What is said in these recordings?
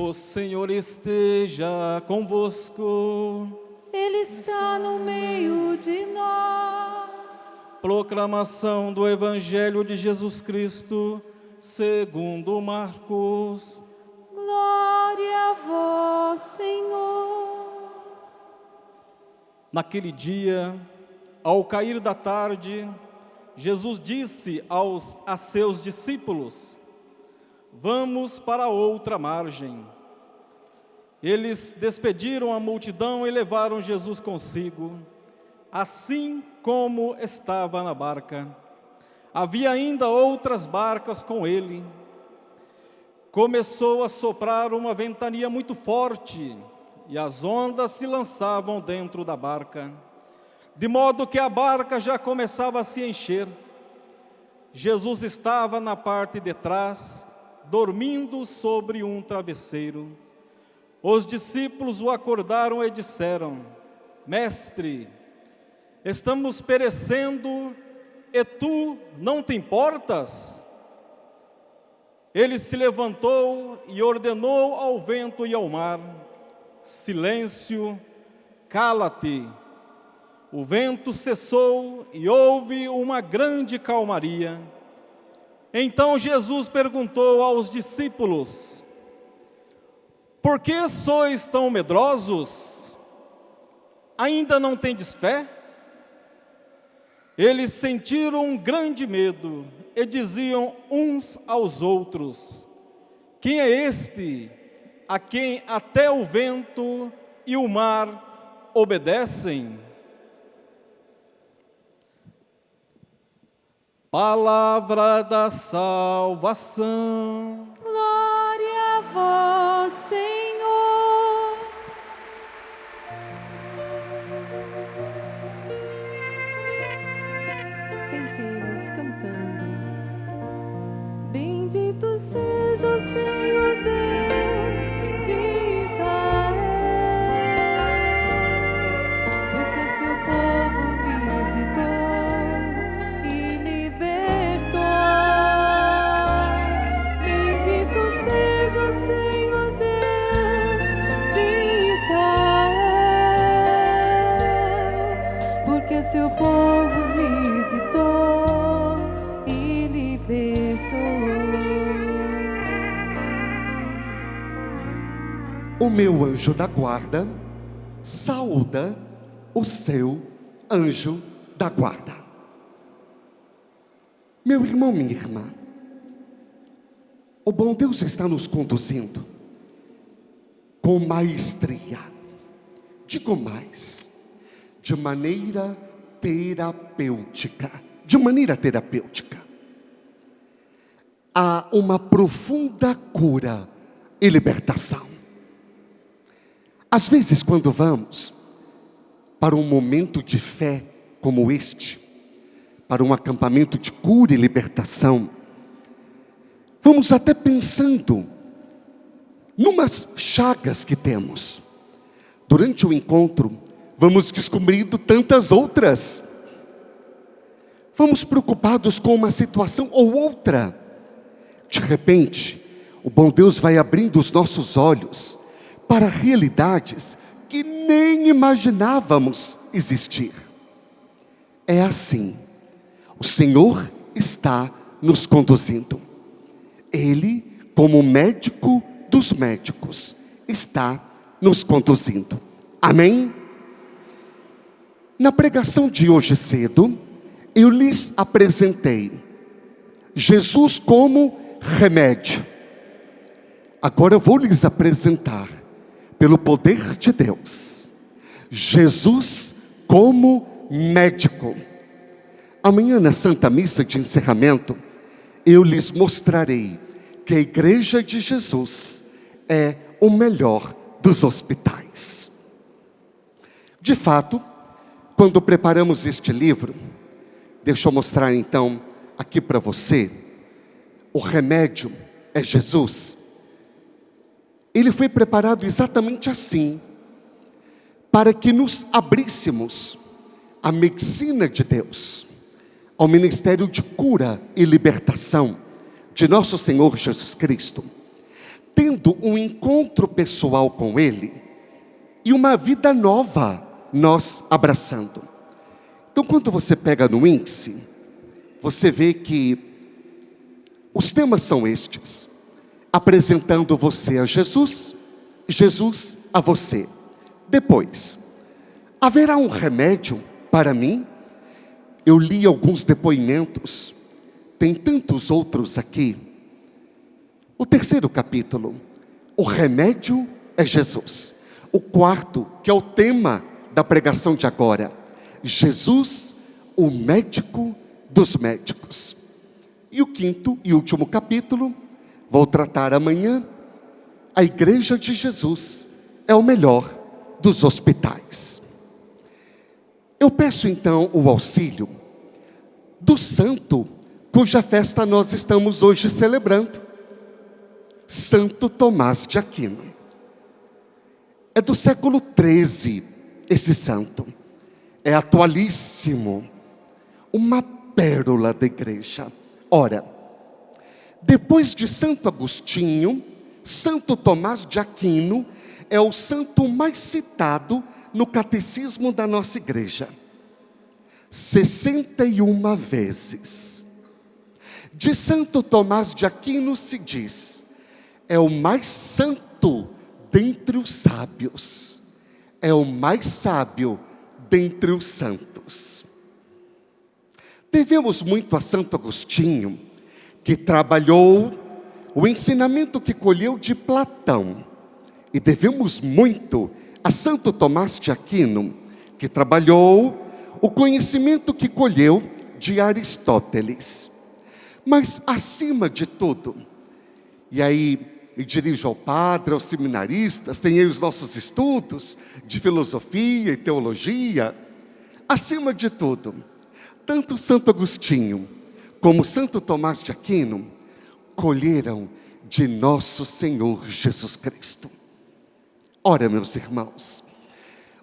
O Senhor esteja convosco. Ele está no meio de nós. Proclamação do Evangelho de Jesus Cristo, segundo Marcos. Glória a vós, Senhor. Naquele dia, ao cair da tarde, Jesus disse a seus discípulos: vamos para outra margem. Eles despediram a multidão e levaram Jesus consigo, assim como estava na barca. Havia ainda outras barcas com ele. Começou a soprar uma ventania muito forte, e as ondas se lançavam dentro da barca, de modo que a barca já começava a se encher. Jesus estava na parte de trás, dormindo sobre um travesseiro. Os discípulos o acordaram e disseram: Mestre, estamos perecendo e tu não te importas? Ele se levantou e ordenou ao vento e ao mar: silêncio, cala-te. O vento cessou e houve uma grande calmaria. Então Jesus perguntou aos discípulos: por que sois tão medrosos? Ainda não tendes fé? Eles sentiram um grande medo e diziam uns aos outros: quem é este a quem até o vento e o mar obedecem? Palavra da salvação. Glória a vós, Senhor. Sentemos cantando. Bendito seja o Senhor Deus de Israel, porque seu povo visitou e libertou. Bendito seja o Senhor Deus de Israel, porque seu povo visitou e libertou. O meu anjo da guarda saúda o seu anjo da guarda. Meu irmão, minha irmã, o bom Deus está nos conduzindo com maestria, digo mais, de maneira terapêutica. Há uma profunda cura e libertação. Às vezes, quando vamos para um momento de fé como este, para um acampamento de cura e libertação, vamos até pensando numas chagas que temos. Durante o encontro, vamos descobrindo tantas outras. Vamos preocupados com uma situação ou outra. De repente, o bom Deus vai abrindo os nossos olhos para realidades que nem imaginávamos existir. É assim, o Senhor está nos conduzindo. Ele, como médico dos médicos, está nos conduzindo. Amém? Na pregação de hoje cedo, eu lhes apresentei Jesus como remédio. Agora eu vou lhes apresentar, pelo poder de Deus, Jesus como médico. Amanhã, na Santa Missa de encerramento, eu lhes mostrarei que a Igreja de Jesus é o melhor dos hospitais. De fato, quando preparamos este livro, deixa eu mostrar então aqui para você, o remédio é Jesus. Ele foi preparado exatamente assim, para que nos abríssemos à medicina de Deus, ao ministério de cura e libertação de nosso Senhor Jesus Cristo. tendo um encontro pessoal com Ele e uma vida nova nós abraçando. Então, quando você pega no índice, você vê que os temas são estes: apresentando você a Jesus, Jesus a você. Depois, haverá um remédio para mim? Eu li alguns depoimentos, tem tantos outros aqui. O terceiro capítulo, o remédio é Jesus. O quarto, que é o tema da pregação de agora, Jesus, o médico dos médicos. E o quinto e último capítulo, vou tratar amanhã, a Igreja de Jesus é o melhor dos hospitais. Eu peço então o auxílio do santo cuja festa nós estamos hoje celebrando, Santo Tomás de Aquino. É do século XIII esse santo, é atualíssimo, uma pérola da igreja. Ora, depois de Santo Agostinho, Santo Tomás de Aquino é o santo mais citado no catecismo da nossa igreja. 61 vezes. De Santo Tomás de Aquino se diz: é o mais santo dentre os sábios, é o mais sábio dentre os santos. Devemos muito a Santo Agostinho, que trabalhou o ensinamento que colheu de Platão, e devemos muito a Santo Tomás de Aquino, que trabalhou o conhecimento que colheu de Aristóteles. Mas acima de tudo, e aí me dirijo ao padre, aos seminaristas, tem aí os nossos estudos de filosofia e teologia, acima de tudo, tanto Santo Agostinho como Santo Tomás de Aquino colheram de nosso Senhor Jesus Cristo. Ora, meus irmãos,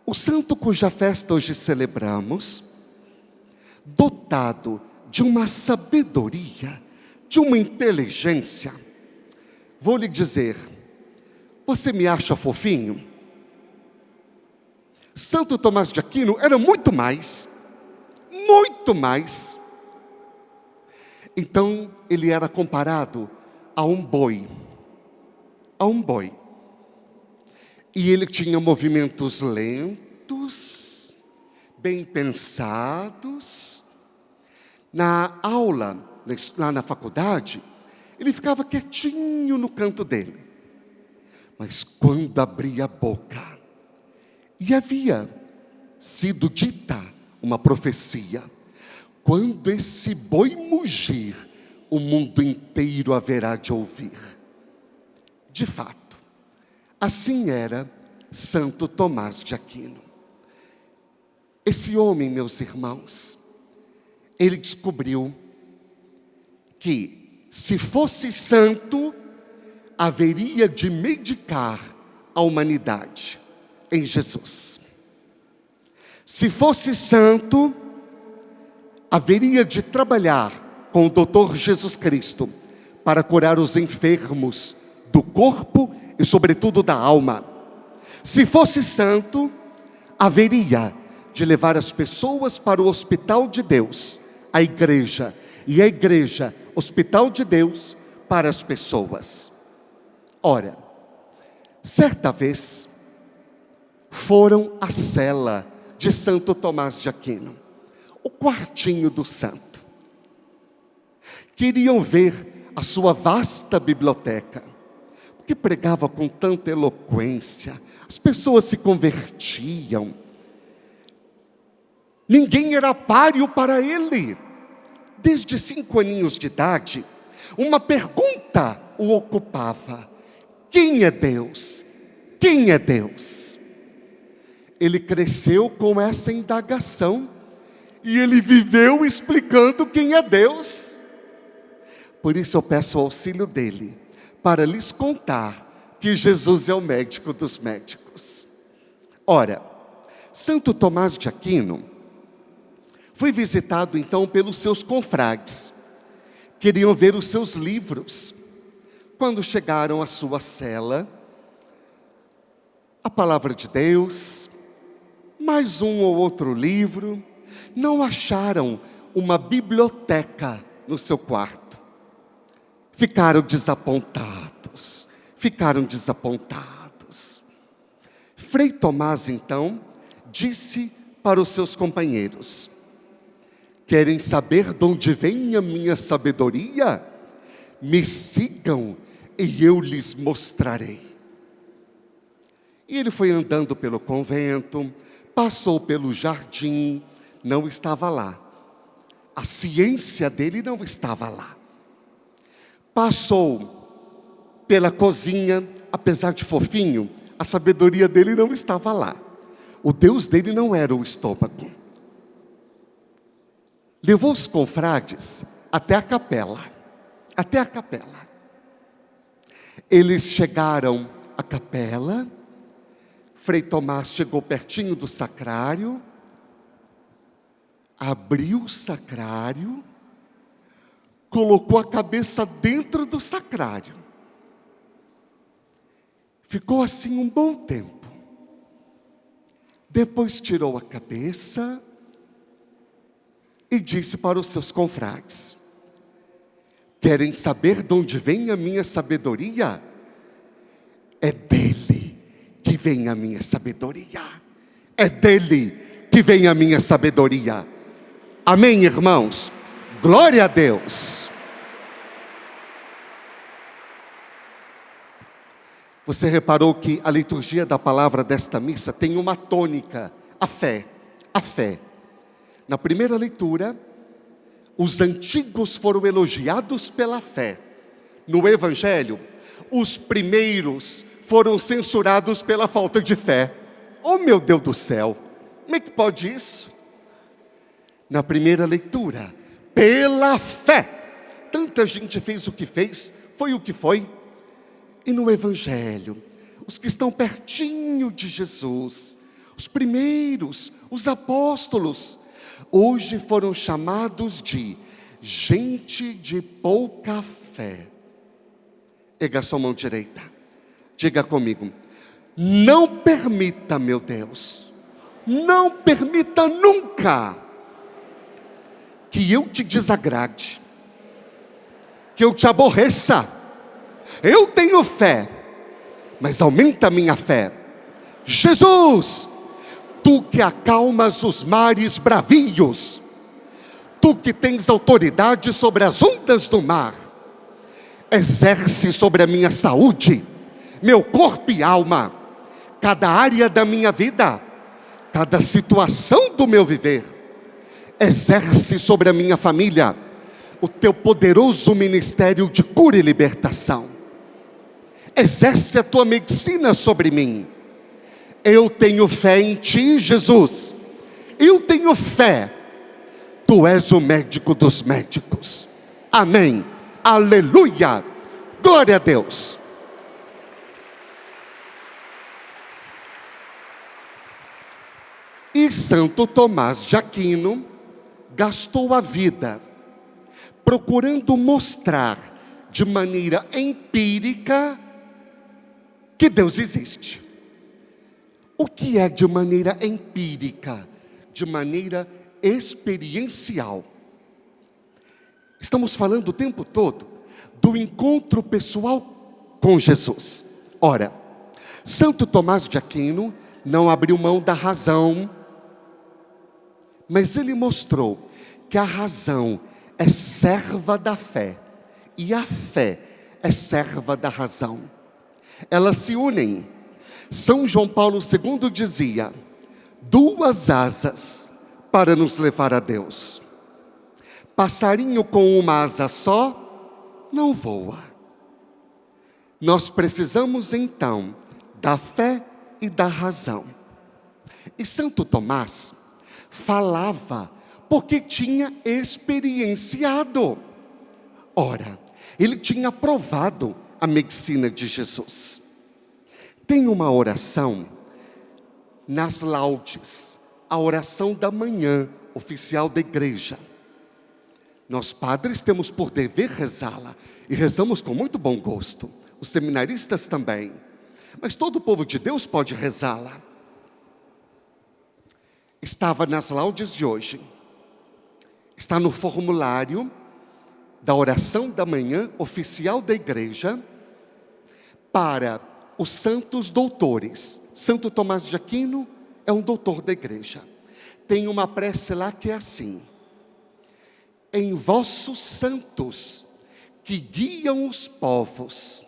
o santo cuja festa hoje celebramos, dotado de uma sabedoria, de uma inteligência, vou lhe dizer, você me acha fofinho? Santo Tomás de Aquino era muito mais, muito mais. Então, ele era comparado a um boi, E ele tinha movimentos lentos, bem pensados. Na aula, lá na faculdade, ele ficava quietinho no canto dele. Mas quando abria a boca, e havia sido dita uma profecia: quando esse boi mugir, o mundo inteiro haverá de ouvir. De fato, assim era Santo Tomás de Aquino. Esse homem, meus irmãos, ele descobriu que, se fosse santo, haveria de medicar a humanidade em Jesus. Se fosse santo, haveria de trabalhar com o doutor Jesus Cristo para curar os enfermos do corpo e sobretudo da alma. Se fosse santo, haveria de levar as pessoas para o hospital de Deus, a igreja, e a igreja, hospital de Deus para as pessoas. Ora, certa vez, foram à cela de Santo Tomás de Aquino, o quartinho do santo. Queriam ver a sua vasta biblioteca, porque pregava com tanta eloquência, as pessoas se convertiam, ninguém era páreo para ele. Desde 5 aninhos de idade, uma pergunta o ocupava: quem é Deus? Quem é Deus? Ele cresceu com essa indagação, e ele viveu explicando quem é Deus. Por isso eu peço o auxílio dele, para lhes contar que Jesus é o médico dos médicos. Ora, Santo Tomás de Aquino foi visitado então pelos seus confrades. Queriam ver os seus livros. quando chegaram à sua cela, a palavra de Deus, mais um ou outro livro, não acharam uma biblioteca no seu quarto. Ficaram desapontados. Frei Tomás, então, disse para os seus companheiros: querem saber de onde vem a minha sabedoria? Me sigam e eu lhes mostrarei. E ele foi andando pelo convento, passou pelo jardim, não estava lá. A ciência dele não estava lá. Passou pela cozinha, apesar de fofinho, a sabedoria dele não estava lá. O Deus dele não era o estômago. Levou os confrades até a capela. Eles chegaram à capela. Frei Tomás chegou pertinho do sacrário, abriu o sacrário, colocou a cabeça dentro do sacrário. Ficou assim um bom tempo. Depois tirou a cabeça e disse para os seus confrades: querem saber de onde vem a minha sabedoria? É dele que vem a minha sabedoria. É dele que vem a minha sabedoria. Amém, irmãos? Glória a Deus. Você reparou que a liturgia da palavra desta missa tem uma tônica, a fé. Na primeira leitura, os antigos foram elogiados pela fé. No Evangelho, os primeiros foram censurados pela falta de fé. Oh, meu Deus do céu, como é que pode isso? Na primeira leitura, pela fé, tanta gente fez o que fez, foi o que foi. E no Evangelho, os que estão pertinho de Jesus, os primeiros, os apóstolos, hoje foram chamados de gente de pouca fé. Erga sua mão direita. Diga comigo: não permita, meu Deus, não permita nunca que eu te desagrade, que eu te aborreça. Eu tenho fé, mas aumenta a minha fé. Jesus, tu que acalmas os mares bravios, tu que tens autoridade sobre as ondas do mar, exerce sobre a minha saúde, meu corpo e alma, cada área da minha vida, cada situação do meu viver. Exerce sobre a minha família o teu poderoso ministério de cura e libertação. Exerce a tua medicina sobre mim. Eu tenho fé em ti, Jesus. Eu tenho fé. Tu és o médico dos médicos. Amém. Aleluia. Glória a Deus. E Santo Tomás de Aquino gastou a vida procurando mostrar de maneira empírica que Deus existe. O que é de maneira empírica? De maneira experiencial. Estamos falando o tempo todo do encontro pessoal com Jesus. Ora, Santo Tomás de Aquino não abriu mão da razão, mas ele mostrou que a razão é serva da fé e a fé é serva da razão. Elas se unem. São João Paulo II dizia: duas asas para nos levar a Deus. Passarinho com uma asa só não voa. Nós precisamos então da fé e da razão. E Santo Tomás falava porque tinha experienciado. Ora, ele tinha provado a medicina de Jesus. Tem uma oração nas laudes, a oração da manhã oficial da igreja. Nós padres temos por dever rezá-la. e rezamos com muito bom gosto, os seminaristas também, mas todo o povo de Deus pode rezá-la. Estava nas laudes de hoje, está no formulário da oração da manhã oficial da igreja para os santos doutores. Santo Tomás de Aquino é um doutor da igreja. Tem uma prece lá que é assim: em vossos santos que guiam os povos,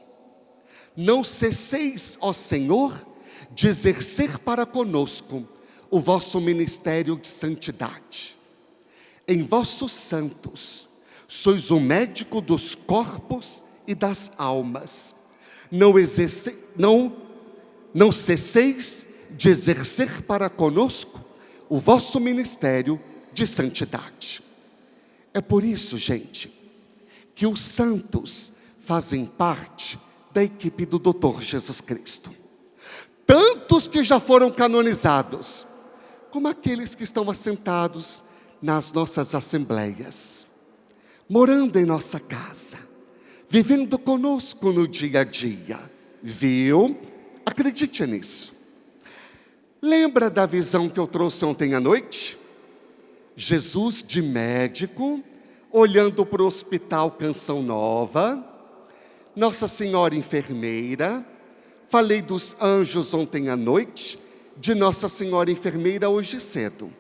não cesseis, ó Senhor, de exercer para conosco o vosso ministério de santidade. Em vossos santos sois o médico dos corpos e das almas. Não cesseis de exercer para conosco o vosso ministério de santidade. É por isso, gente, que os santos fazem parte da equipe do Doutor Jesus Cristo. Tantos que já foram canonizados, como aqueles que estão assentados nas nossas assembleias, morando em nossa casa, vivendo conosco no dia a dia. Viu? Acredite nisso. Lembra da visão que eu trouxe ontem à noite? Jesus de médico, olhando para o hospital Canção Nova, Nossa Senhora enfermeira. Falei dos anjos ontem à noite, de Nossa Senhora enfermeira hoje cedo.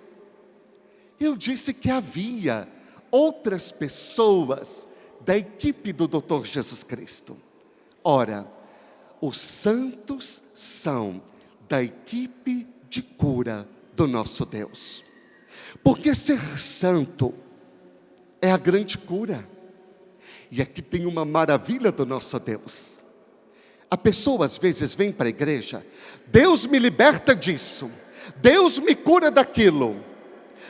Eu disse que havia outras pessoas da equipe do Doutor Jesus Cristo. Ora, os santos são da equipe de cura do nosso Deus. Porque ser santo é a grande cura. E aqui tem uma maravilha do nosso Deus. A pessoa às vezes vem para a igreja: Deus me liberta disso, Deus me cura daquilo,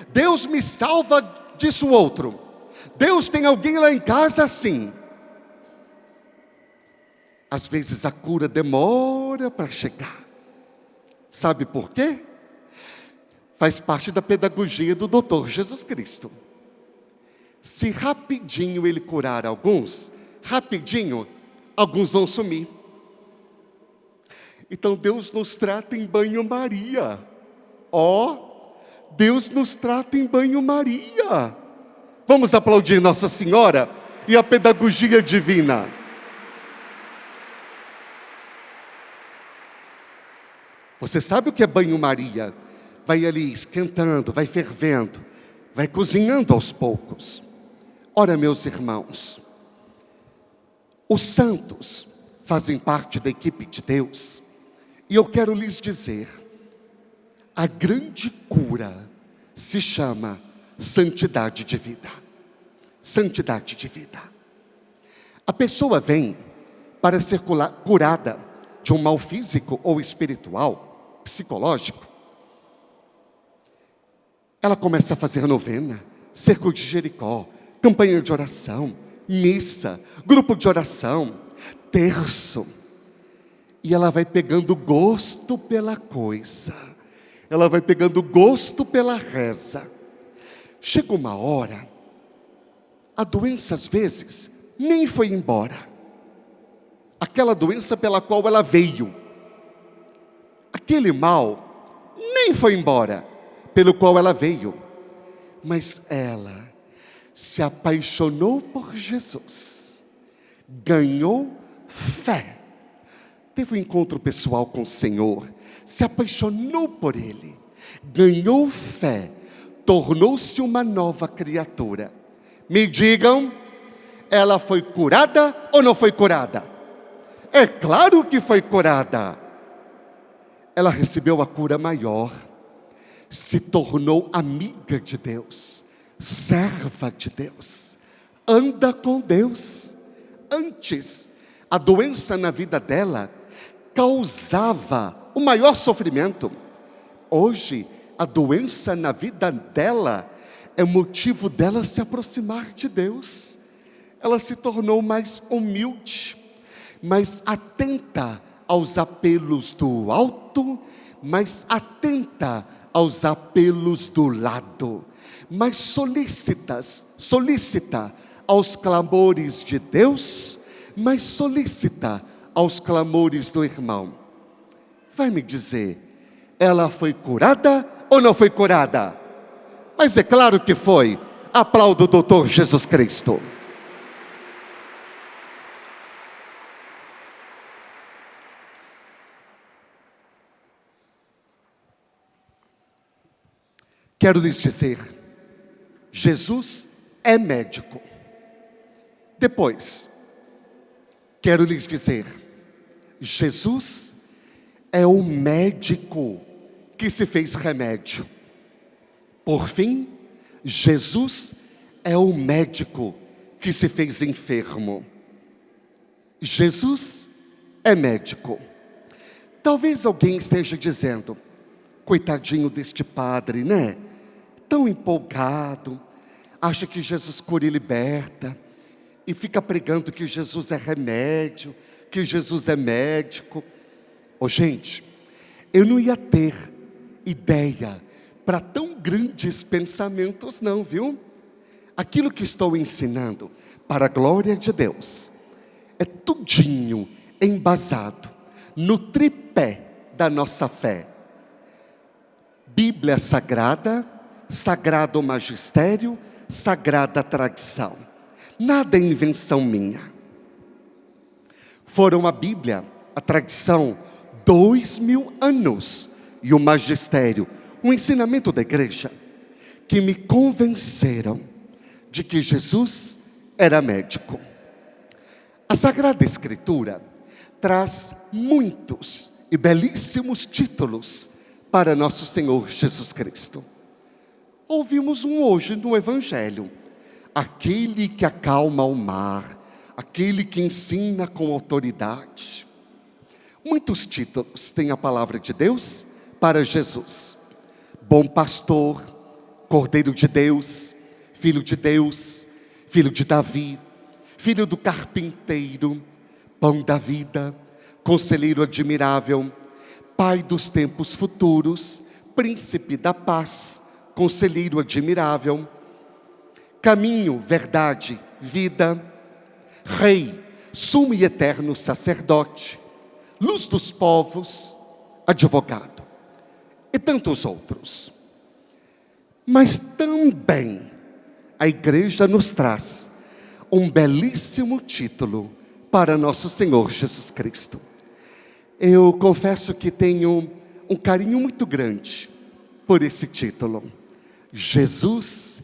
Deus me salva disso outro, Deus tem alguém lá em casa assim. Às vezes a cura demora para chegar. Sabe por quê? Faz parte da pedagogia do Doutor Jesus Cristo. Se rapidinho ele curar alguns, rapidinho alguns vão sumir. Então Deus nos trata em banho-maria. Deus nos trata em banho-maria. Vamos aplaudir Nossa Senhora e a pedagogia divina. Você sabe o que é banho-maria? Vai ali esquentando, vai fervendo, vai cozinhando aos poucos. Ora, meus irmãos, os santos fazem parte da equipe de Deus. E eu quero lhes dizer, a grande cura se chama santidade de vida. Santidade de vida. A pessoa vem para ser curada de um mal físico ou espiritual, psicológico. Ela começa a fazer novena, cerco de Jericó, campanha de oração, missa, grupo de oração, terço. E ela vai pegando gosto pela coisa. Ela vai pegando gosto pela reza. Chega uma hora, a doença às vezes nem foi embora. Aquela doença pela qual ela veio. Aquele mal nem foi embora, pelo qual ela veio. Mas ela se apaixonou por Jesus. Ganhou fé. Teve um encontro pessoal com o Senhor, se apaixonou por Ele, ganhou fé, tornou-se uma nova criatura. Me digam, ela foi curada ou não foi curada? É claro que foi curada. Ela recebeu a cura maior, se tornou amiga de Deus, serva de Deus, anda com Deus. Antes, a doença na vida dela causava o maior sofrimento. Hoje, a doença na vida dela é motivo dela se aproximar de Deus. Ela se tornou mais humilde, mais atenta aos apelos do alto, mais atenta aos apelos do lado, mais solícita aos clamores de Deus, mais solícita aos clamores do irmão. Vai me dizer, ela foi curada ou não foi curada? Mas é claro que foi. Aplaudo o doutor Jesus Cristo. Quero lhes dizer, Jesus é médico. Depois, quero lhes dizer, Jesus é o médico que se fez remédio. Por fim, Jesus é o médico que se fez enfermo. Jesus é médico. Talvez alguém esteja dizendo, coitadinho deste padre, né? Tão empolgado, acha que Jesus cura e liberta, e fica pregando que Jesus é remédio, que Jesus é médico. Gente, eu não ia ter ideia para tão grandes pensamentos não, viu? Aquilo que estou ensinando, para a glória de Deus, é tudinho embasado no tripé da nossa fé. Bíblia Sagrada, Sagrado Magistério, Sagrada Tradição. Nada é invenção minha. Foram a Bíblia, a tradição, 2000 anos, e o magistério, o ensinamento da igreja, que me convenceram de que Jesus era médico. A Sagrada Escritura traz muitos e belíssimos títulos para nosso Senhor Jesus Cristo. Ouvimos um hoje no Evangelho, aquele que acalma o mar, aquele que ensina com autoridade. Muitos títulos tem a palavra de Deus para Jesus. Bom pastor, Cordeiro de Deus, Filho de Davi, Filho do carpinteiro, Pão da vida, Conselheiro admirável, Pai dos tempos futuros, Príncipe da paz, Conselheiro admirável, Caminho, verdade, vida, Rei, sumo e eterno sacerdote, Luz dos povos, advogado, e tantos outros. Mas também a igreja nos traz um belíssimo título para nosso Senhor Jesus Cristo. Eu confesso que tenho um carinho muito grande por esse título. Jesus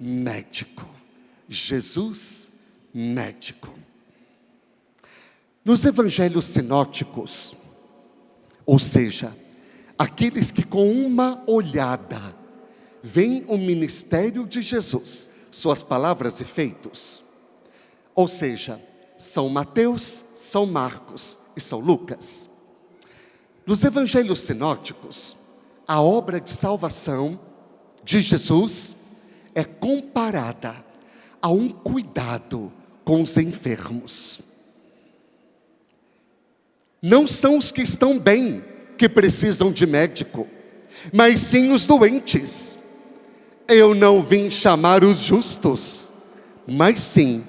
médico. Jesus médico. Nos evangelhos sinóticos, ou seja, aqueles que com uma olhada veem o ministério de Jesus, suas palavras e feitos, ou seja, São Mateus, São Marcos e São Lucas. Nos evangelhos sinóticos, a obra de salvação de Jesus é comparada a um cuidado com os enfermos. Não são os que estão bem que precisam de médico, mas sim os doentes. Eu não vim chamar os justos, mas sim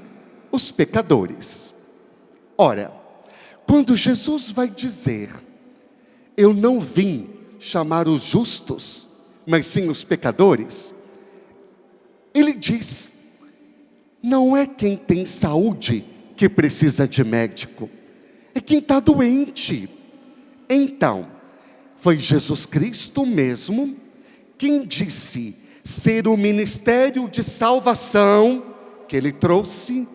os pecadores. Ora, quando Jesus vai dizer, eu não vim chamar os justos, mas sim os pecadores, ele diz, não é quem tem saúde que precisa de médico, é quem está doente. Então, foi Jesus Cristo mesmo quem disse ser o ministério de salvação que ele trouxe,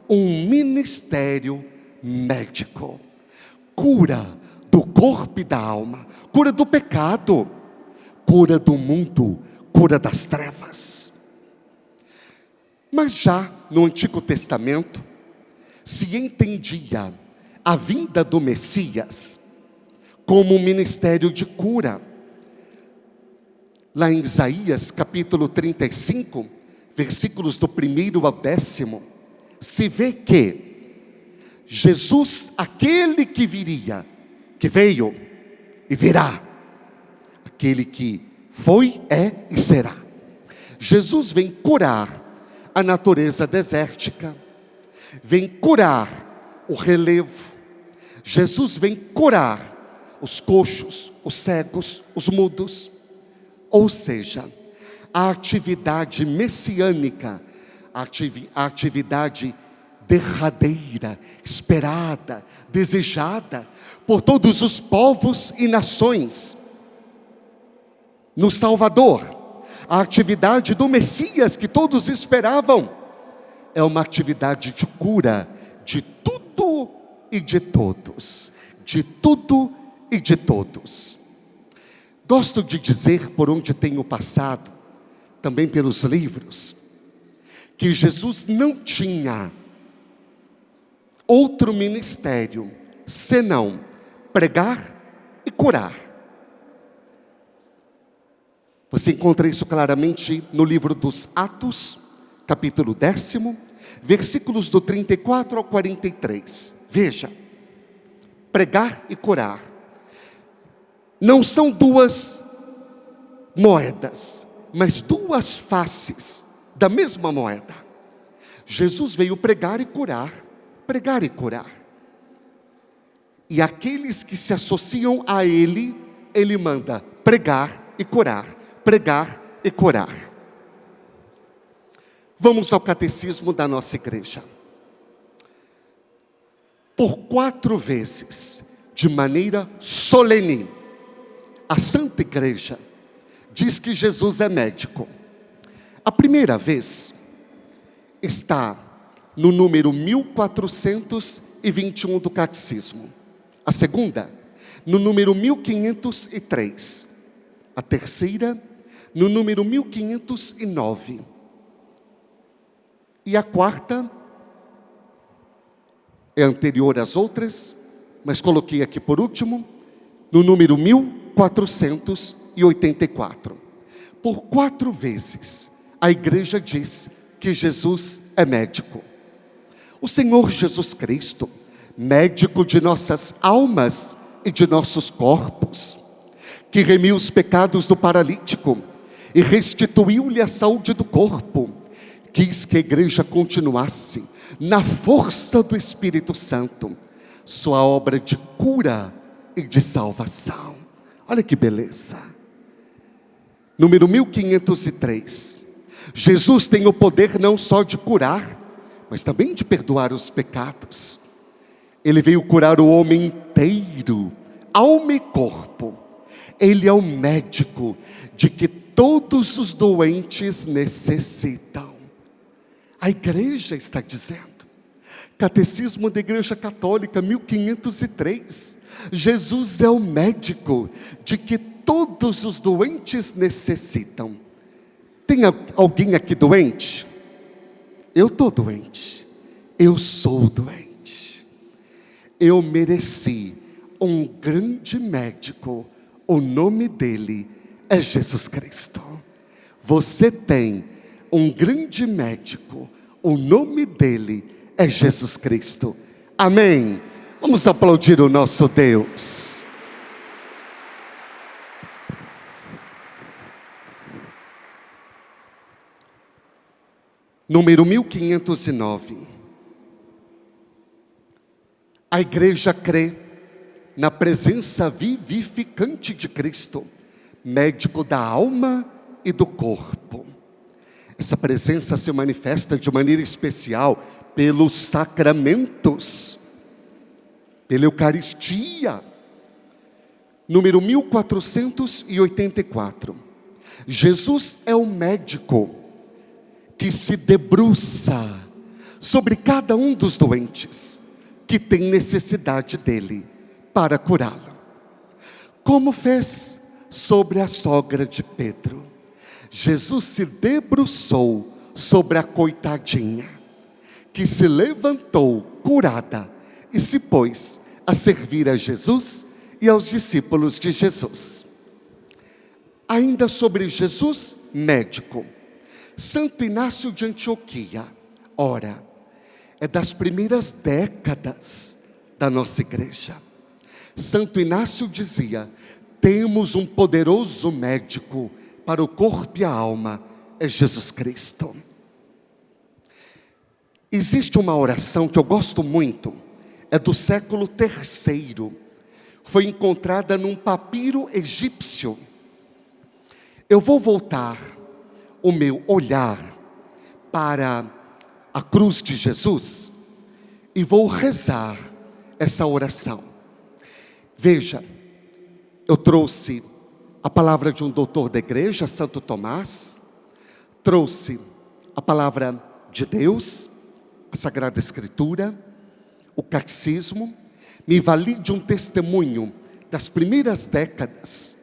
um ministério médico. Cura do corpo e da alma, cura do pecado, cura do mundo, cura das trevas. Mas já no Antigo Testamento, se entendia a vinda do Messias como um ministério de cura. Lá em Isaías capítulo 35, versículos do 1º ao 10º, se vê que Jesus, aquele que viria, que veio e virá, aquele que foi, é e será. Jesus vem curar a natureza desértica, vem curar o relevo. Jesus vem curar os coxos, os cegos, os mudos. Ou seja, a atividade messiânica, a atividade derradeira, esperada, desejada por todos os povos e nações. No Salvador, a atividade do Messias que todos esperavam, é uma atividade de cura de tudo e de todos. De tudo e de todos. Gosto de dizer, por onde tenho passado, também pelos livros, que Jesus não tinha outro ministério senão pregar e curar. Você encontra isso claramente no livro dos Atos, capítulo 10, versículos do 34 ao 43. Veja, pregar e curar não são duas moedas, mas duas faces da mesma moeda. Jesus veio pregar e curar, pregar e curar. E aqueles que se associam a Ele, Ele manda pregar e curar, pregar e curar. Vamos ao catecismo da nossa igreja. Por 4 vezes, de maneira solene, a Santa Igreja diz que Jesus é médico. A primeira vez está no número 1421 do Catecismo. A segunda, no número 1503. A terceira, no número 1509. E a quarta é anterior às outras, mas coloquei aqui por último, no número 1484. Por 4 vezes, a igreja diz que Jesus é médico. O Senhor Jesus Cristo, médico de nossas almas e de nossos corpos, que remiu os pecados do paralítico e restituiu-lhe a saúde do corpo, quis que a igreja continuasse na força do Espírito Santo sua obra de cura e de salvação. Olha que beleza. Número 1503. Jesus tem o poder não só de curar, mas também de perdoar os pecados. Ele veio curar o homem inteiro, alma e corpo. Ele é o médico de que todos os doentes necessitam. A igreja está dizendo. Catecismo da Igreja Católica, 1503. Jesus é o médico de que todos os doentes necessitam. Tem alguém aqui doente? Eu estou doente. Eu sou doente. Eu mereci um grande médico. O nome dele é Jesus Cristo. Você tem um grande médico. O nome dele é Jesus Cristo. Amém. Vamos aplaudir o nosso Deus. Número 1509. A igreja crê na presença vivificante de Cristo, médico da alma e do corpo. Essa presença se manifesta de maneira especial pelos sacramentos, pela Eucaristia. Número 1484. Jesus é o médico que se debruça sobre cada um dos doentes que tem necessidade dele para curá-lo. Como fez sobre a sogra de Pedro. Jesus se debruçou sobre a coitadinha, que se levantou curada e se pôs a servir a Jesus e aos discípulos de Jesus. Ainda sobre Jesus, médico. Santo Inácio de Antioquia, ora, é das primeiras décadas da nossa igreja. Santo Inácio dizia: temos um poderoso médico para o corpo e a alma, é Jesus Cristo. Existe uma oração que eu gosto muito, é do século III. Foi encontrada num papiro egípcio. Eu vou voltar o meu olhar para a cruz de Jesus e vou rezar essa oração. Veja, eu trouxe a palavra de um doutor da igreja, Santo Tomás, trouxe a palavra de Deus, a Sagrada Escritura, o Catecismo, me vali de um testemunho das primeiras décadas,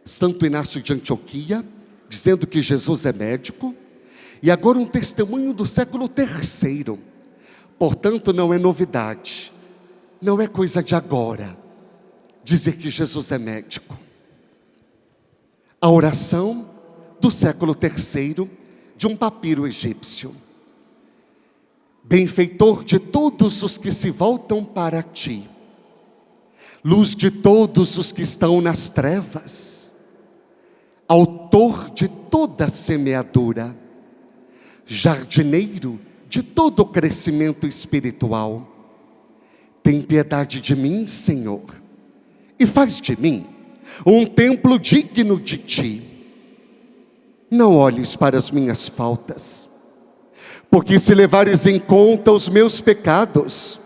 Santo Inácio de Antioquia, dizendo que Jesus é médico, e agora um testemunho do século III. Portanto, não é novidade, não é coisa de agora, dizer que Jesus é médico. A oração do século III, de um papiro egípcio. Benfeitor de todos os que se voltam para ti, luz de todos os que estão nas trevas, autor de toda semeadura, jardineiro de todo crescimento espiritual, tem piedade de mim, Senhor, e faz de mim um templo digno de ti. Não olhes para as minhas faltas, porque se levares em conta os meus pecados,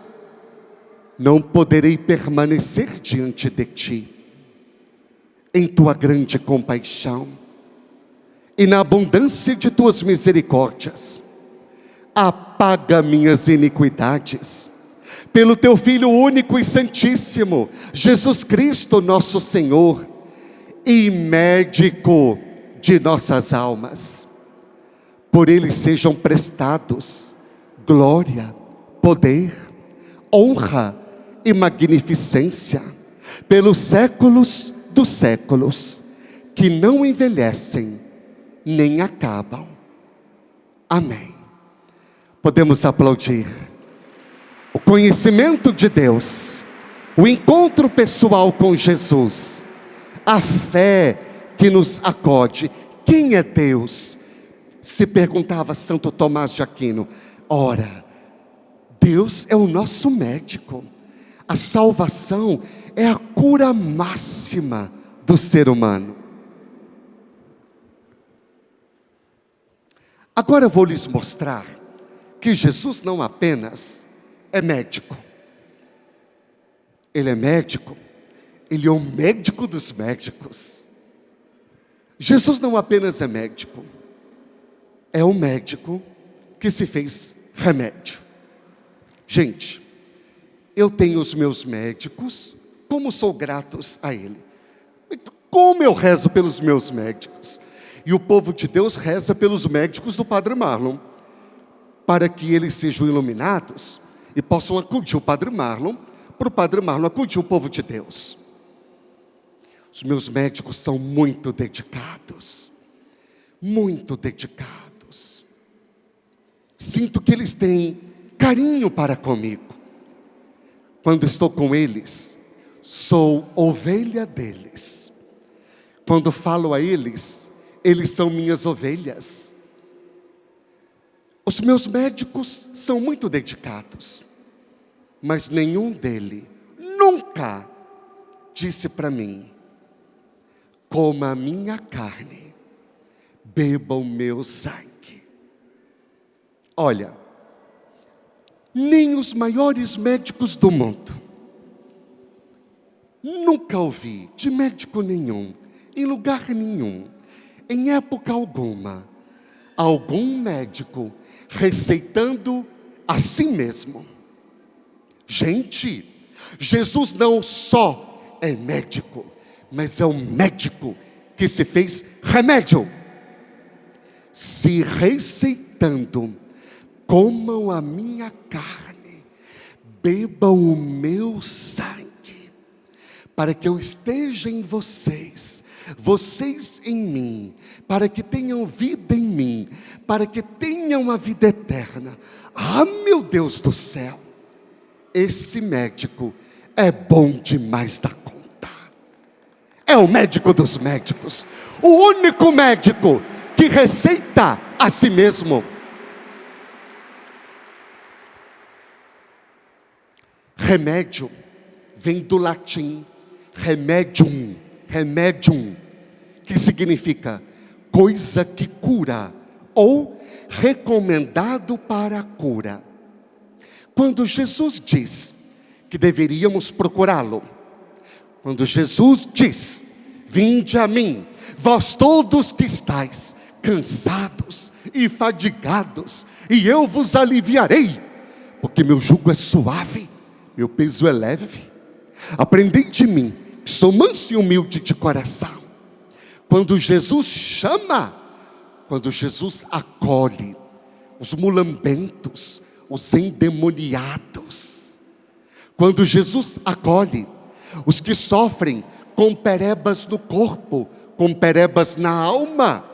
não poderei permanecer diante de ti. Em tua grande compaixão e na abundância de tuas misericórdias, apaga minhas iniquidades, pelo teu Filho único e santíssimo, Jesus Cristo nosso Senhor, e médico de nossas almas. Por ele sejam prestados glória, poder, honra e magnificência, pelos séculos dos séculos, que não envelhecem, nem acabam. Amém. Podemos aplaudir. O conhecimento de Deus, o encontro pessoal com Jesus, a fé que nos acode. Quem é Deus? Se perguntava Santo Tomás de Aquino. Ora, Deus é o nosso médico. A salvação é a cura máxima do ser humano. Agora eu vou lhes mostrar que Jesus não apenas é médico. Ele é médico, ele é o médico dos médicos. Jesus não apenas é médico, é o médico que se fez remédio. Gente, eu tenho os meus médicos, como sou gratos a ele. Como eu rezo pelos meus médicos. E o povo de Deus reza pelos médicos do Padre Marlon, para que eles sejam iluminados e possam acudir o Padre Marlon, para o Padre Marlon acudir o povo de Deus. Os meus médicos são muito dedicados, muito dedicados. Sinto que eles têm carinho para comigo. Quando estou com eles, sou ovelha deles. Quando falo a eles, eles são minhas ovelhas. Os meus médicos são muito dedicados, mas nenhum deles nunca disse para mim: coma a minha carne, beba o meu sangue. Olha, nem os maiores médicos do mundo, nunca ouvi de médico nenhum, em lugar nenhum, em época alguma, algum médico receitando a si mesmo. Gente, Jesus não só é médico, mas é um médico que se fez remédio. Se receitando: comam a minha carne, bebam o meu sangue, para que eu esteja em vocês, vocês em mim, para que tenham vida em mim, para que tenham a vida eterna. Ah, meu Deus do céu, esse médico é bom demais da conta. É o médico dos médicos, o único médico que receita a si mesmo. Remédio vem do latim remedium, remedium, que significa coisa que cura ou recomendado para a cura. Quando Jesus diz que deveríamos procurá-lo, quando Jesus diz: vinde a mim, vós todos que estáis cansados e fadigados, e eu vos aliviarei, porque meu jugo é suave, meu peso é leve. Aprendei de mim, que sou manso e humilde de coração. Quando Jesus chama, quando Jesus acolhe os mulambentos, os endemoniados, quando Jesus acolhe os que sofrem com perebas no corpo, com perebas na alma,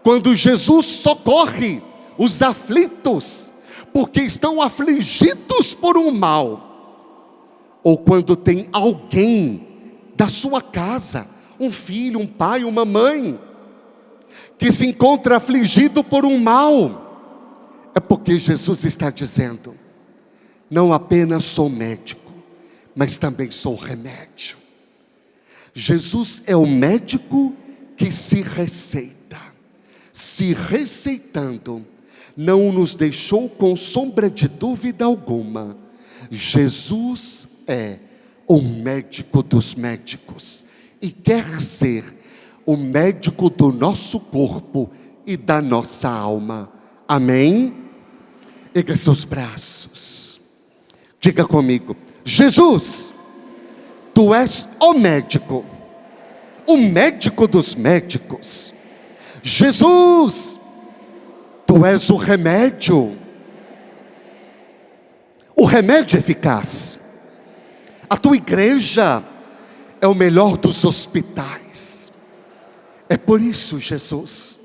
quando Jesus socorre os aflitos, porque estão afligidos por um mal, ou quando tem alguém da sua casa, um filho, um pai, uma mãe, que se encontra afligido por um mal, é porque Jesus está dizendo: não apenas sou médico, mas também sou remédio. Jesus é o médico que se receita. Se receitando, não nos deixou com sombra de dúvida alguma. Jesus é o médico dos médicos e quer ser o médico do nosso corpo e da nossa alma. Amém? Erga seus braços. Diga comigo: Jesus, tu és o médico dos médicos. Jesus, tu és o remédio eficaz. A tua igreja é o melhor dos hospitais. É por isso, Jesus,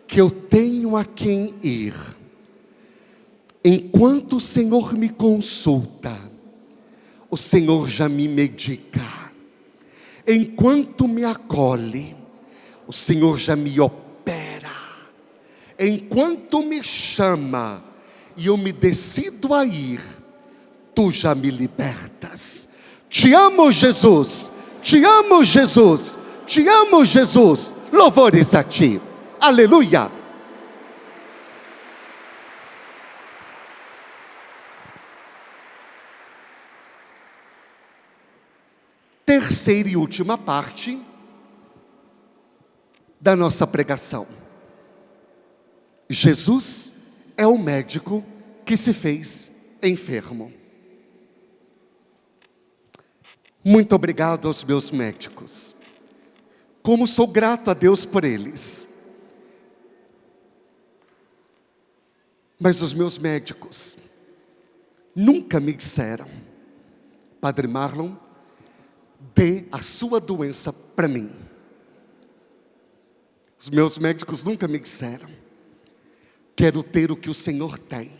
que eu tenho a quem ir. Enquanto o Senhor me consulta, o Senhor já me medica. Enquanto me acolhe, o Senhor já me opera. Enquanto me chama e eu me decido a ir, tu já me libertas. Te amo, Jesus. Te amo, Jesus. Te amo, Jesus. Louvores a ti. Aleluia. Terceira e última parte da nossa pregação. Jesus é o médico que se fez enfermo. Muito obrigado aos meus médicos. Como sou grato a Deus por eles. Mas os meus médicos nunca me disseram: Padre Marlon, dê a sua doença para mim. Os meus médicos nunca me disseram: quero ter o que o Senhor tem,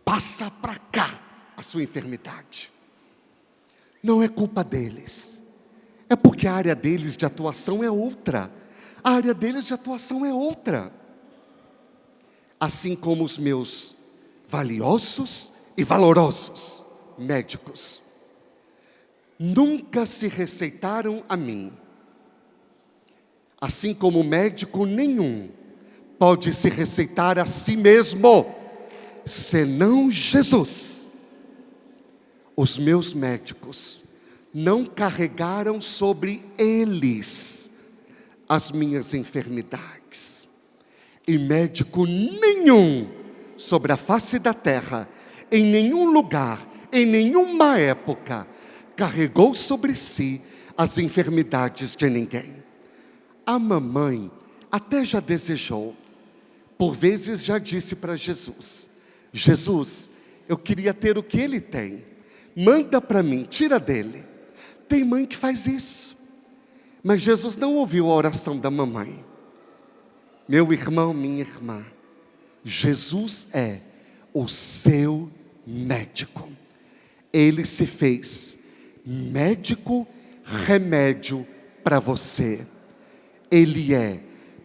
passa para cá a sua enfermidade. Não é culpa deles, é porque a área deles de atuação é outra. A área deles de atuação é outra. Assim como os meus valiosos e valorosos médicos nunca se receitaram a mim. Assim como médico nenhum pode se receitar a si mesmo, senão Jesus. Os meus médicos não carregaram sobre eles as minhas enfermidades. E médico nenhum sobre a face da terra, em nenhum lugar, em nenhuma época, carregou sobre si as enfermidades de ninguém. A mamãe até já desejou, por vezes já disse para Jesus: Jesus, eu queria ter o que ele tem, manda para mim, tira dele. Tem mãe que faz isso, mas Jesus não ouviu a oração da mamãe. Meu irmão, minha irmã, Jesus é o seu médico. Ele se fez médico, remédio para você. Ele é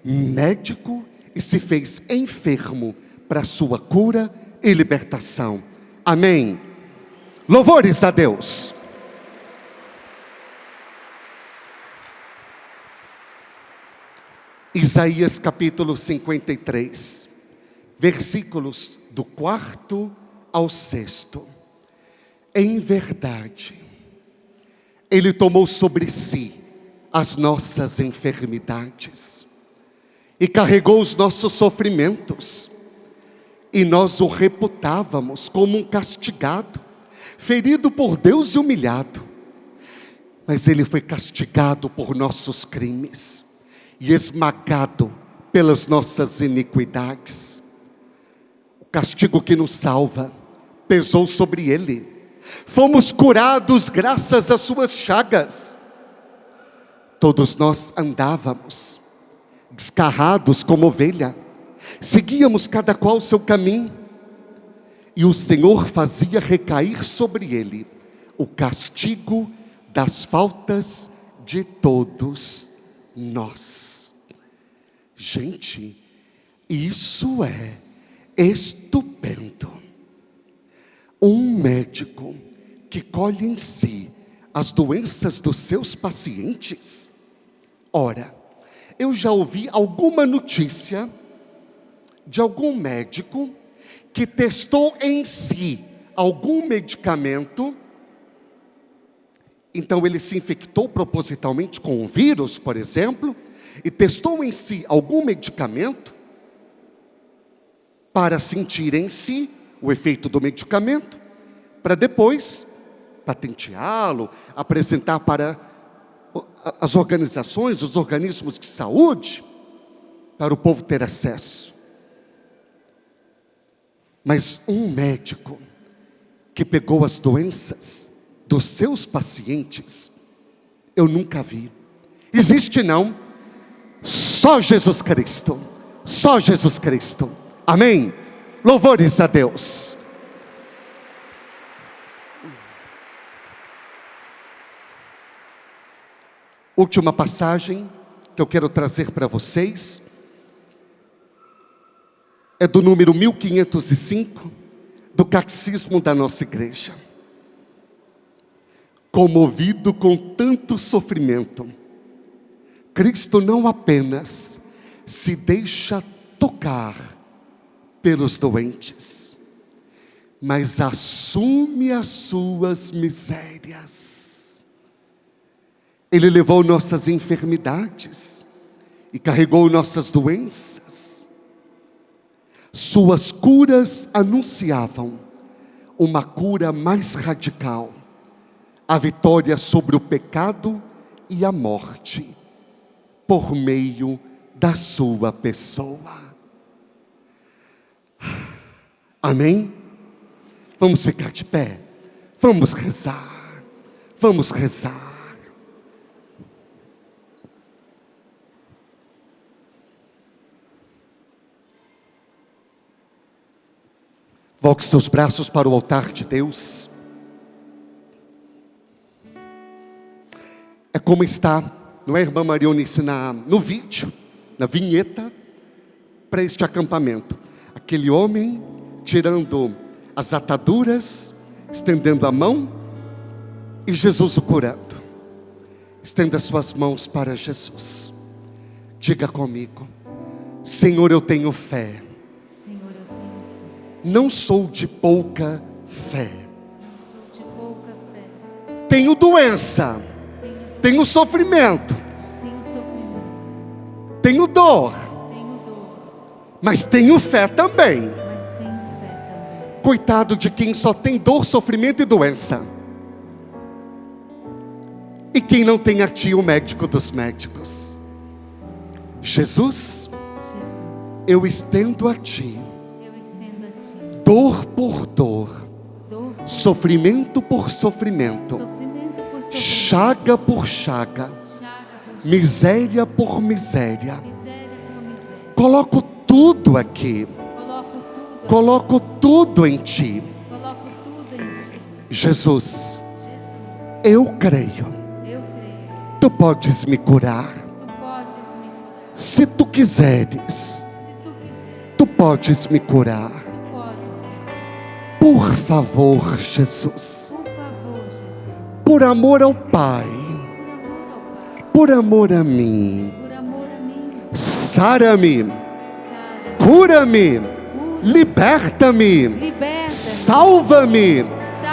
médico e se fez enfermo para sua cura e libertação. Amém? Louvores a Deus. Isaías capítulo 53, versículos do 4 ao 6. Em verdade, Ele tomou sobre si as nossas enfermidades e carregou os nossos sofrimentos, e nós o reputávamos como um castigado, ferido por Deus e humilhado. Mas Ele foi castigado por nossos crimes e esmagado pelas nossas iniquidades. O castigo que nos salva pesou sobre Ele. Fomos curados graças às suas chagas. Todos nós andávamos descarrados como ovelha, seguíamos cada qual seu caminho, e o Senhor fazia recair sobre Ele o castigo das faltas de todos nós. Gente, isso é estupendo. Um médico que colhe em si as doenças dos seus pacientes. Ora, eu já ouvi alguma notícia de algum médico que testou em si algum medicamento. Então ele se infectou propositalmente com um vírus, por exemplo, e testou em si algum medicamento para sentir em si o efeito do medicamento, para depois patenteá-lo, apresentar para as organizações, os organismos de saúde, para o povo ter acesso. Mas um médico que pegou as doenças dos seus pacientes, eu nunca vi. Existe não? Só Jesus Cristo. Só Jesus Cristo. Amém? Louvores a Deus. Última passagem que eu quero trazer para vocês é do número 1505 do Catecismo da nossa igreja. Comovido com tanto sofrimento, Cristo não apenas se deixa tocar pelos doentes, mas assume as suas misérias. Ele levou nossas enfermidades e carregou nossas doenças. Suas curas anunciavam uma cura mais radical, a vitória sobre o pecado e a morte, por meio da sua pessoa. Amém? Vamos ficar de pé, vamos rezar, vamos rezar. Volte seus braços para o altar de Deus. É como está, não é, irmã Maria Eunice, no vídeo, na vinheta, para este acampamento. Aquele homem tirando as ataduras, estendendo a mão, e Jesus o curando. Estenda suas mãos para Jesus. Diga comigo: Senhor, eu tenho fé. Não sou de pouca fé. Tenho doença. Tenho sofrimento. Tenho dor. Mas tenho fé também. Coitado de quem só tem dor, sofrimento e doença. E quem não tem a ti, o médico dos médicos. Jesus, eu estendo a ti dor por dor, sofrimento por sofrimento, chaga por chaga, miséria por miséria. Coloco tudo aqui, coloco tudo em ti. Jesus, eu creio, tu podes me curar. Se tu quiseres, tu podes me curar. Por favor, Jesus, por amor ao Pai, por amor a mim. Sara-me, cura-me, liberta-me, salva-me,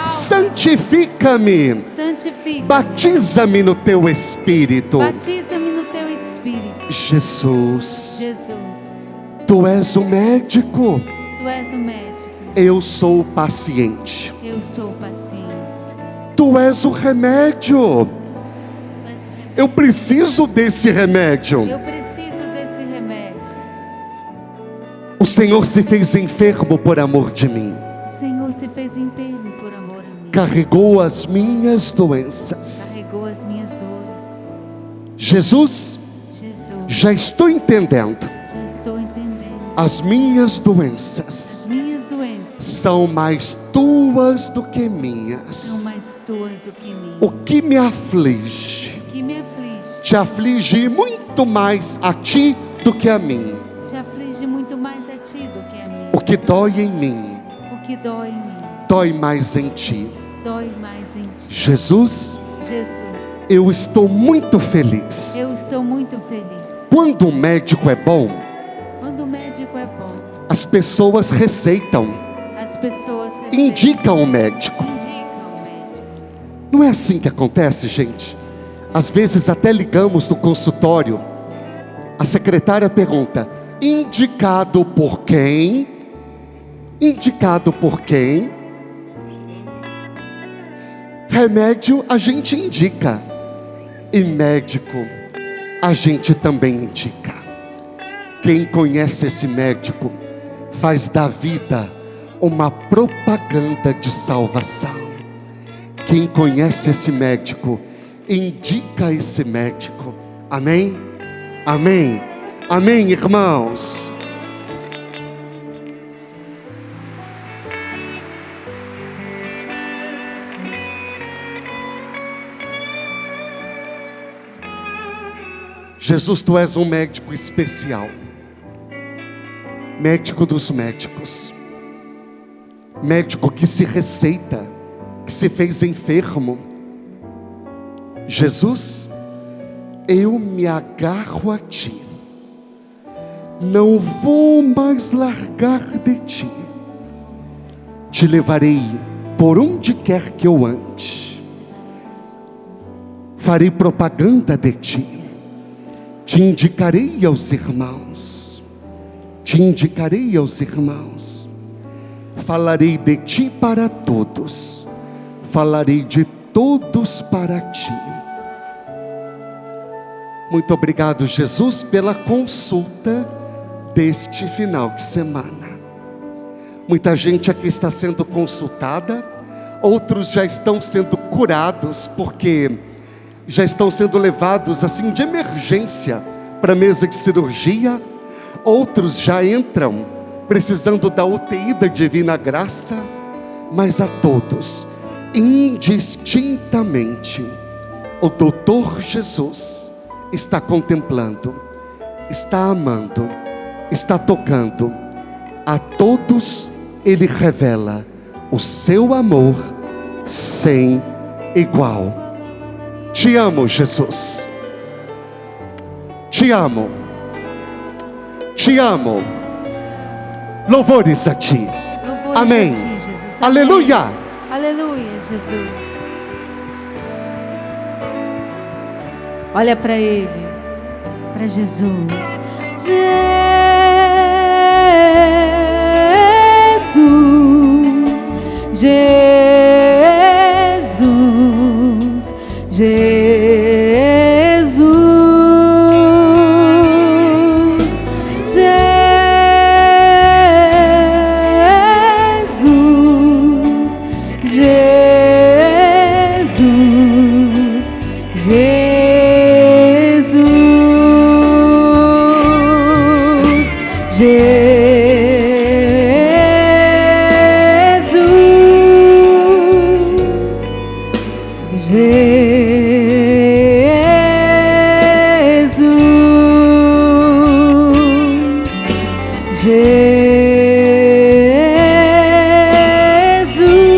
santifica-me, batiza-me no teu Espírito. Jesus, Tu és o médico, eu sou o paciente. Tu és o remédio, eu preciso desse remédio. O Senhor se fez enfermo por amor de mim. Carregou as minhas doenças. Jesus, já estou entendendo. As minhas doenças são mais tuas do que minhas. O que me aflige te aflige muito mais a ti do que a mim. O que dói em mim, dói mais em ti. Jesus, eu estou muito feliz. Quando o médico é bom, as pessoas receitam, indicam o médico. Não é assim que acontece, gente? Às vezes até ligamos no consultório, a secretária pergunta: indicado por quem? Indicado por quem? Remédio a gente indica, e médico a gente também indica. Quem conhece esse médico faz da vida uma propaganda de salvação. Quem conhece esse médico indica esse médico. Amém? Amém? Amém, irmãos? Jesus, Tu és um médico especial, médico dos médicos, médico que se receita, que se fez enfermo. Jesus, eu me agarro a Ti, não vou mais largar de Ti, Te levarei por onde quer que eu ande, farei propaganda de Ti, Te indicarei aos irmãos, Te indicarei aos irmãos, falarei de Ti para todos, falarei de todos para Ti. Muito obrigado, Jesus, pela consulta deste final de semana. Muita gente aqui está sendo consultada, outros já estão sendo curados, porque já estão sendo levados assim de emergência para a mesa de cirurgia. Outros já entram precisando da UTI da Divina Graça. Mas a todos, indistintamente, o Doutor Jesus está contemplando, está amando, está tocando. A todos Ele revela o seu amor sem igual. Te amo, Jesus. Te amo. Te amo. Louvores a Ti. Amém. Aleluia. Aleluia, Jesus. Olha para Ele, para Jesus. Jesus, Jesus, Jesus, Jesus, Jesus, Jesus,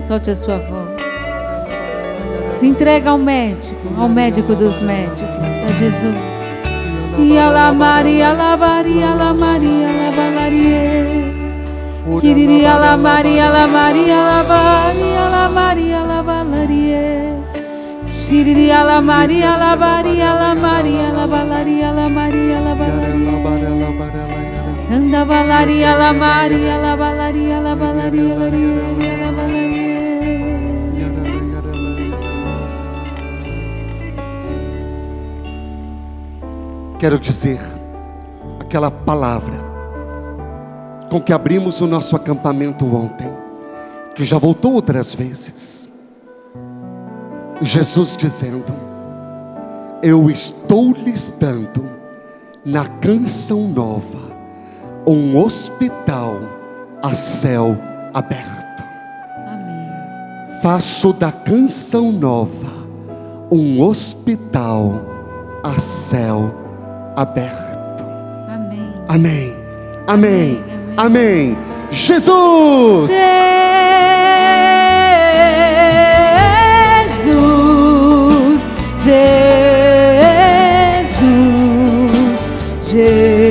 Solte a sua voz. Se entrega ao médico dos médicos, a Jesus. E ala Maria, la Maria, la Maria, la Valarie. Quiriria la Maria, la Maria, la Maria, la Maria, la Valarie. Quiriria la Maria, la Maria, la Maria, la Valaria, la Maria, la Valarie. Anda Valaria, la Maria, la Valaria, la Valaria, la Valarie. Quero dizer aquela palavra com que abrimos o nosso acampamento ontem, que já voltou outras vezes. Jesus dizendo: eu estou lhes dando na Canção Nova um hospital a céu aberto. Amém. Faço da Canção Nova um hospital a céu aberto. Amém. Amém. Amém. Amém. Jesus! Jesus! Jesus! Jesus!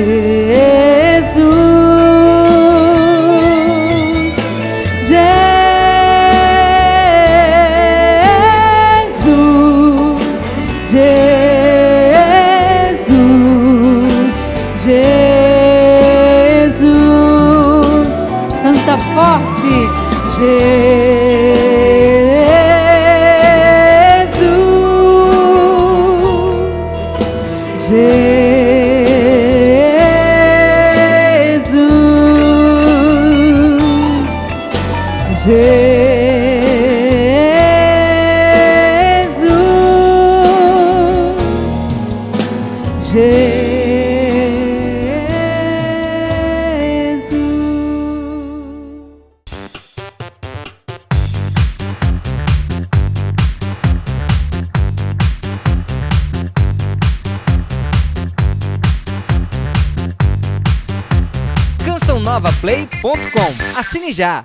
Jesus! Jesus! Canta forte! Jesus! Jesus! Jesus! CançãoNovaPlay.com. Assine já!